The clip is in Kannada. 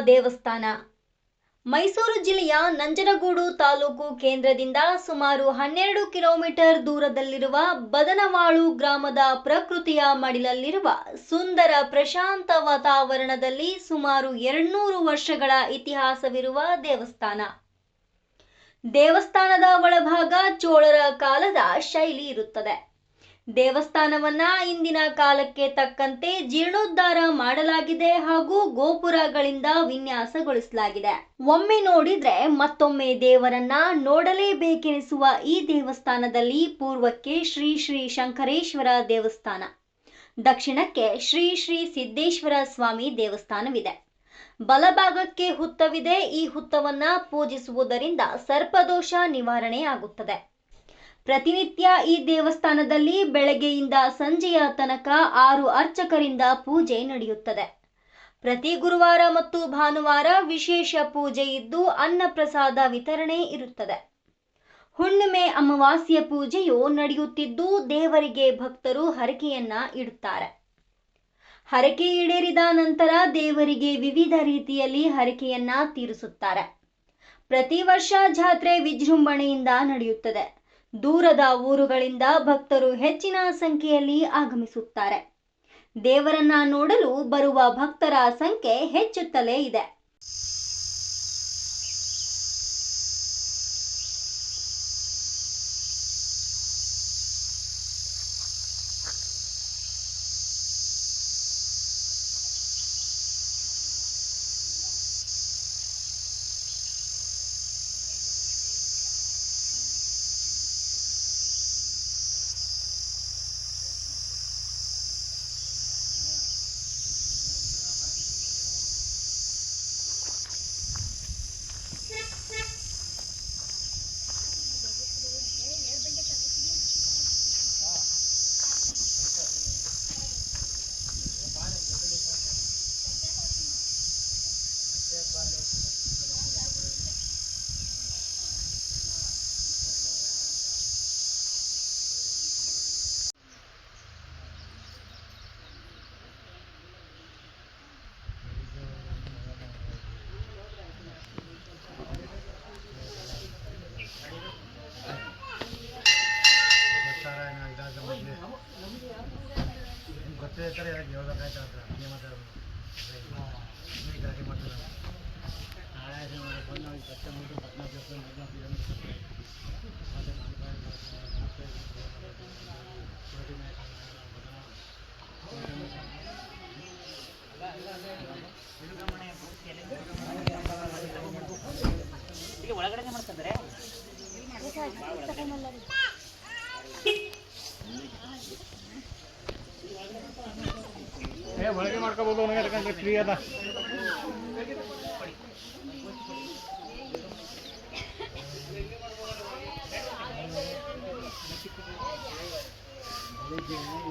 ದೇವಸ್ಥಾನ. ಮೈಸೂರು ಜಿಲ್ಲೆಯ ನಂಜನಗೂಡು ತಾಲೂಕು ಕೇಂದ್ರದಿಂದ ಸುಮಾರು 12 ಕಿಲೋಮೀಟರ್ ದೂರದಲ್ಲಿರುವ ಬದನವಾಳು ಗ್ರಾಮದ ಪ್ರಕೃತಿಯ ಮಡಿಲಲ್ಲಿರುವ ಸುಂದರ ಪ್ರಶಾಂತ ವಾತಾವರಣದಲ್ಲಿ ಸುಮಾರು 200 ವರ್ಷಗಳ ಇತಿಹಾಸವಿರುವ ದೇವಸ್ಥಾನ. ದೇವಸ್ಥಾನದ ಒಳಭಾಗ ಚೋಳರ ಕಾಲದ ಶೈಲಿ ಇರುತ್ತದೆ. ದೇವಸ್ಥಾನವನ್ನ ಇಂದಿನ ಕಾಲಕ್ಕೆ ತಕ್ಕಂತೆ ಜೀರ್ಣೋದ್ಧಾರ ಮಾಡಲಾಗಿದೆ ಹಾಗೂ ಗೋಪುರಗಳಿಂದ ವಿನ್ಯಾಸಗೊಳಿಸಲಾಗಿದೆ. ಒಮ್ಮೆ ನೋಡಿದ್ರೆ ಮತ್ತೊಮ್ಮೆ ದೇವರನ್ನ ನೋಡಲೇಬೇಕೆನಿಸುವ ಈ ದೇವಸ್ಥಾನದಲ್ಲಿ ಪೂರ್ವಕ್ಕೆ ಶ್ರೀ ಶ್ರೀ ಶಂಕರೇಶ್ವರ ದೇವಸ್ಥಾನ, ದಕ್ಷಿಣಕ್ಕೆ ಶ್ರೀ ಶ್ರೀ ಸಿದ್ದೇಶ್ವರ ಸ್ವಾಮಿ ದೇವಸ್ಥಾನವಿದೆ. ಬಲಭಾಗಕ್ಕೆ ಹುತ್ತವಿದೆ. ಈ ಹುತ್ತವನ್ನ ಪೂಜಿಸುವುದರಿಂದ ಸರ್ಪದೋಷ ನಿವಾರಣೆ ಆಗುತ್ತದೆ. ಪ್ರತಿನಿತ್ಯ ಈ ದೇವಸ್ಥಾನದಲ್ಲಿ ಬೆಳಗ್ಗೆಯಿಂದ ಸಂಜೆಯ ತನಕ 6 ಅರ್ಚಕರಿಂದ ಪೂಜೆ ನಡೆಯುತ್ತದೆ. ಪ್ರತಿ ಗುರುವಾರ ಮತ್ತು ಭಾನುವಾರ ವಿಶೇಷ ಪೂಜೆ ಇದ್ದು ಅನ್ನಪ್ರಸಾದ ವಿತರಣೆ ಇರುತ್ತದೆ. ಹುಣ್ಣಿಮೆ ಅಮಾವಾಸ್ಯೆ ಪೂಜೆಯು ನಡೆಯುತ್ತಿದ್ದು ದೇವರಿಗೆ ಭಕ್ತರು ಹರಕೆಯನ್ನ ಇಡುತ್ತಾರೆ. ಹರಕೆ ಈಡೇರಿದ ನಂತರ ದೇವರಿಗೆ ವಿವಿಧ ರೀತಿಯಲ್ಲಿ ಹರಕೆಯನ್ನ ತೀರಿಸುತ್ತಾರೆ. ಪ್ರತಿ ವರ್ಷ ಜಾತ್ರೆ ವಿಜೃಂಭಣೆಯಿಂದ ನಡೆಯುತ್ತದೆ. ದೂರದ ಊರುಗಳಿಂದ ಭಕ್ತರು ಹೆಚ್ಚಿನ ಸಂಖ್ಯೆಯಲ್ಲಿ ಆಗಮಿಸುತ್ತಾರೆ. ದೇವರನ್ನ ನೋಡಲು ಬರುವ ಭಕ್ತರ ಸಂಖ್ಯೆ ಹೆಚ್ಚುತ್ತಲೇ ಇದೆ. ಒಳಗಡೆ ಮಾಡ್ತಾರೆ ಒಳಗೆ ಮಾಡ್ಕೋಬಹುದು. ಫ್ರೀ ಅದ. Thank you.